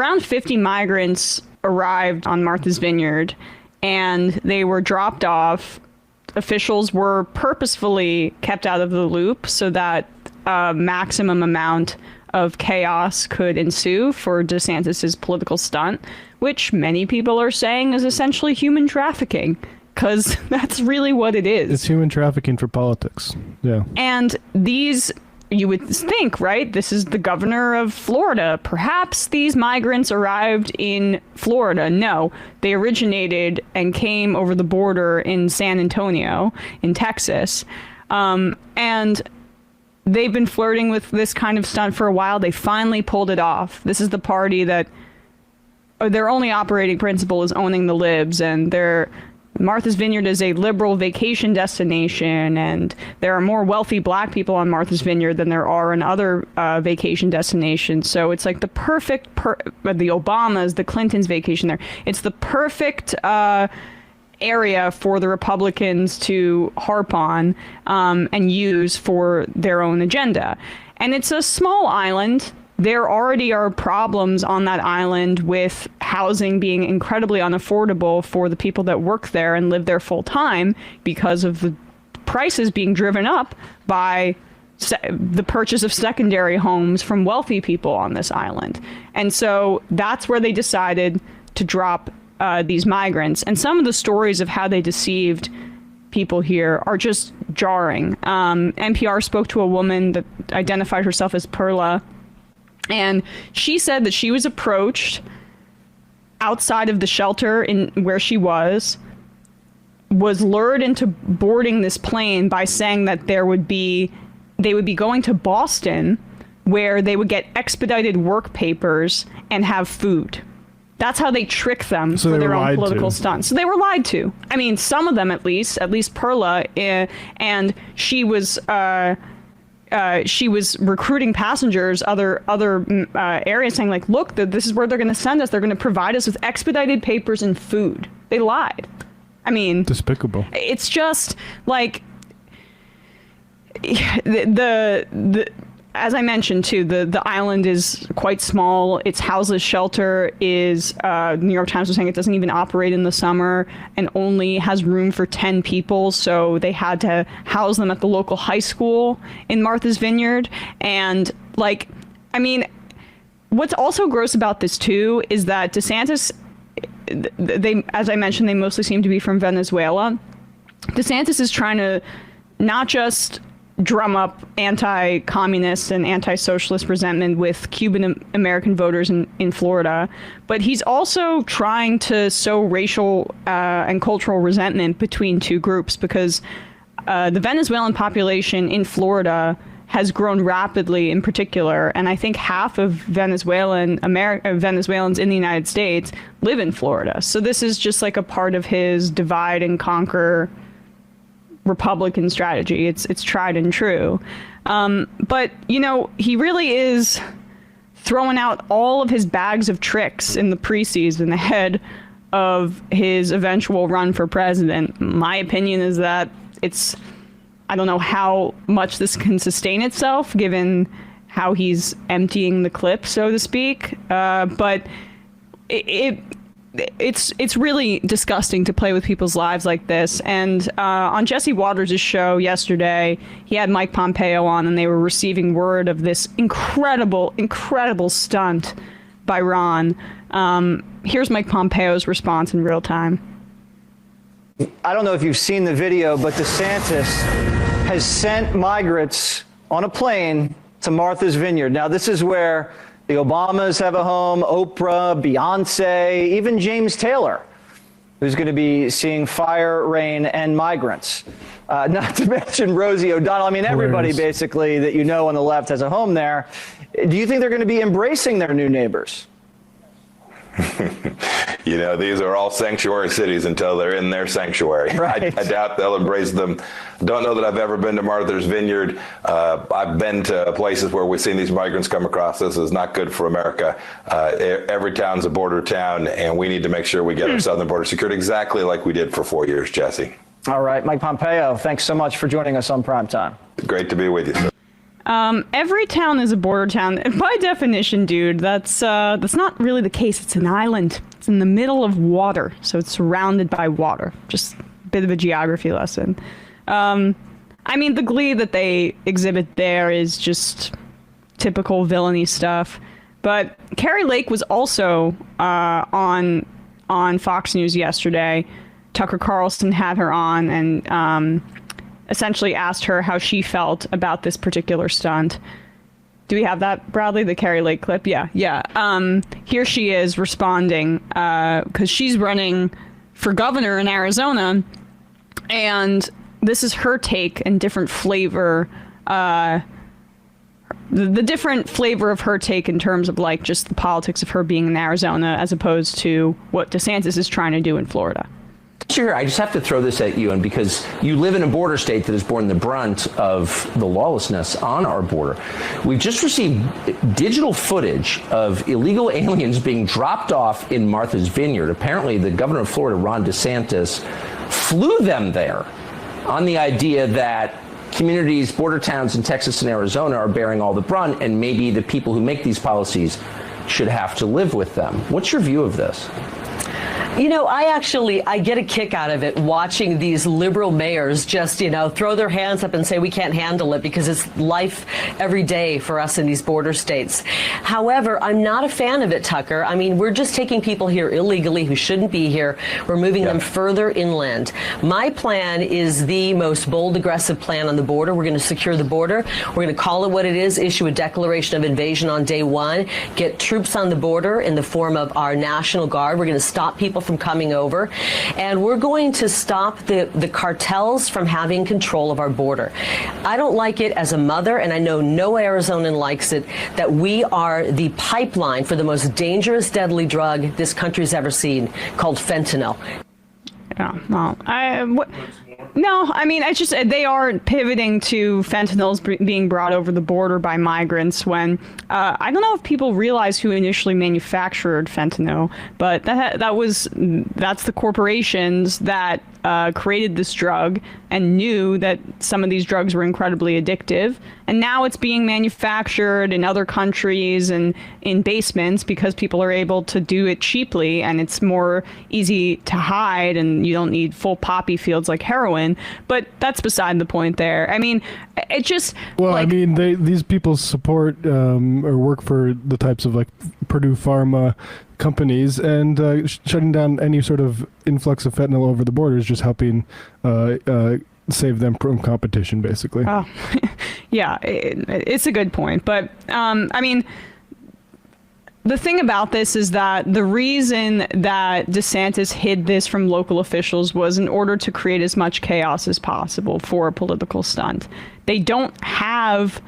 around 50 migrants arrived on Martha's Vineyard, and they were dropped off. Officials were purposefully kept out of the loop so that a maximum amount of chaos could ensue for DeSantis's political stunt, which many people are saying is essentially human trafficking, because that's really what it is. It's human trafficking for politics. Yeah. And these, you would think, right? This is the governor of Florida. Perhaps these migrants arrived in Florida. No, they originated and came over the border in San Antonio, in Texas. And they've been flirting with this kind of stunt for a while. They finally pulled it off. This is the party that their only operating principle is owning the libs, and Martha's Vineyard is a liberal vacation destination, and there are more wealthy black people on Martha's Vineyard than there are in other vacation destinations. So it's like the perfect, the Obamas, the Clintons vacation there. It's the perfect area for the Republicans to harp on and use for their own agenda. And it's a small island. There already are problems on that island with housing being incredibly unaffordable for the people that work there and live there full time because of the prices being driven up by the purchase of secondary homes from wealthy people on this island. And so that's where they decided to drop these migrants. And some of the stories of how they deceived people here are just jarring. NPR spoke to a woman that identified herself as Perla, and she said that she was approached outside of the shelter where she was lured into boarding this plane by saying that they would be going to Boston, where they would get expedited work papers and have food. That's how they trick them for their own political stunts. So they were lied to. I mean, some of them at least Perla, and she was recruiting passengers, other areas, saying like, look, this is where they're going to send us. They're going to provide us with expedited papers and food. They lied. I mean, despicable. It's just like the as I mentioned too, the island is quite small. Its houseless shelter is New York Times was saying it doesn't even operate in the summer and only has room for 10 people. So they had to house them at the local high school in Martha's Vineyard. And like, I mean, what's also gross about this too is that DeSantis, as I mentioned, they mostly seem to be from Venezuela. DeSantis is trying to not just drum up anti-communist and anti-socialist resentment with Cuban American voters in Florida, but he's also trying to sow racial and cultural resentment between two groups, because the Venezuelan population in Florida has grown rapidly in particular, and I think half of Venezuelans in the United States live in Florida. So this is just like a part of his divide and conquer Republican strategy. It's tried and true. But, you know, he really is throwing out all of his bags of tricks in the preseason ahead of his eventual run for president. My opinion is that I don't know how much this can sustain itself given how he's emptying the clip, so to speak. But it's really disgusting to play with people's lives like this. And on Jesse Waters' show yesterday, he had Mike Pompeo on, and they were receiving word of this incredible stunt by Ron. Here's Mike Pompeo's response in real time. I don't know if you've seen the video, but DeSantis has sent migrants on a plane to Martha's Vineyard. Now, this is where the Obamas have a home, Oprah, Beyonce, even James Taylor, who's going to be seeing fire, rain, and migrants. Not to mention Rosie O'Donnell. I mean, everybody basically that you know on the left has a home there. Do you think they're going to be embracing their new neighbors? You know, these are all sanctuary cities until they're in their sanctuary. Right. I doubt they'll embrace them. Don't know that I've ever been to Martha's Vineyard. I've been to places where we've seen these migrants come across. This is not good for America. Every town's a border town, and we need to make sure we get our southern border secured exactly like we did for 4 years, Jesse. All right, Mike Pompeo, thanks so much for joining us on Prime Time. Great to be with you, sir. Every town is a border town. By definition, dude, that's not really the case. It's an island. It's in the middle of water, so it's surrounded by water. Just a bit of a geography lesson. I mean, the glee that they exhibit there is just typical villainy stuff. But Kari Lake was also on Fox News yesterday. Tucker Carlson had her on and essentially asked her how she felt about this particular stunt. Do we have that, Bradley? The Kari Lake clip? Yeah. Here she is responding because she's running for governor in Arizona, and this is her take and different flavor. The different flavor of her take in terms of like just the politics of her being in Arizona as opposed to what DeSantis is trying to do in Florida. Sure, I just have to throw this at you, and because you live in a border state that has borne the brunt of the lawlessness on our border. We've just received digital footage of illegal aliens being dropped off in Martha's Vineyard. Apparently, the governor of Florida, Ron DeSantis, flew them there on the idea that communities, border towns in Texas and Arizona are bearing all the brunt, and maybe the people who make these policies should have to live with them. What's your view of this? You know, I get a kick out of it watching these liberal mayors just, throw their hands up and say we can't handle it because it's life every day for us in these border states. However, I'm not a fan of it, Tucker. I mean, we're just taking people here illegally who shouldn't be here. We're moving them further inland. My plan is the most bold, aggressive plan on the border. We're going to secure the border. We're going to call it what it is, issue a declaration of invasion on day one, get troops on the border in the form of our National Guard. We're going to stop people from coming over, and we're going to stop the cartels from having control of our border. I don't like it as a mother, and I know no Arizonan likes it, that we are the pipeline for the most dangerous, deadly drug this country's ever seen, called fentanyl. Yeah, well, no, I mean, it's just they are pivoting to fentanyls being brought over the border by migrants when I don't know if people realize who initially manufactured fentanyl, but that's the corporations that created this drug and knew that some of these drugs were incredibly addictive. And now it's being manufactured in other countries and in basements because people are able to do it cheaply and it's more easy to hide and you don't need full poppy fields like heroin. But that's beside the point there. I mean, it just... Well, I mean, these people support or work for the types of like Purdue Pharma companies, and shutting down any sort of influx of fentanyl over the border is just helping save them from competition, basically. Oh, yeah, it's a good point. But, I mean, the thing about this is that the reason that DeSantis hid this from local officials was in order to create as much chaos as possible for a political stunt. They don't have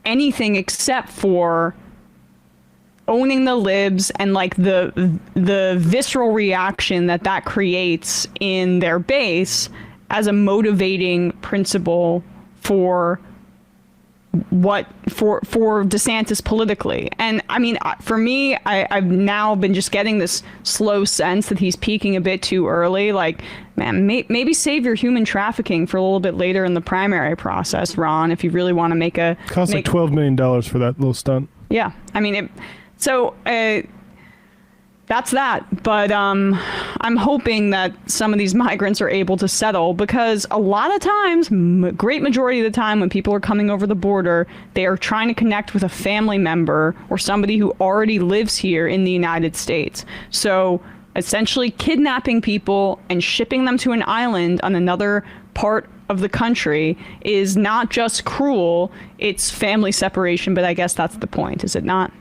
anything except for owning the libs and like the visceral reaction that creates in their base as a motivating principle for DeSantis politically. And I mean, for me, I've now been just getting this slow sense that he's peaking a bit too early. Like, man, maybe save your human trafficking for a little bit later in the primary process, Ron, if you really want to make a... Costs like $12 million for that little stunt. Yeah, I mean, so that's that. But I'm hoping that some of these migrants are able to settle, because a lot of times, great majority of the time when people are coming over the border, they are trying to connect with a family member or somebody who already lives here in the United States. So essentially kidnapping people and shipping them to an island on another part of the country is not just cruel, it's family separation. But I guess that's the point, is it not?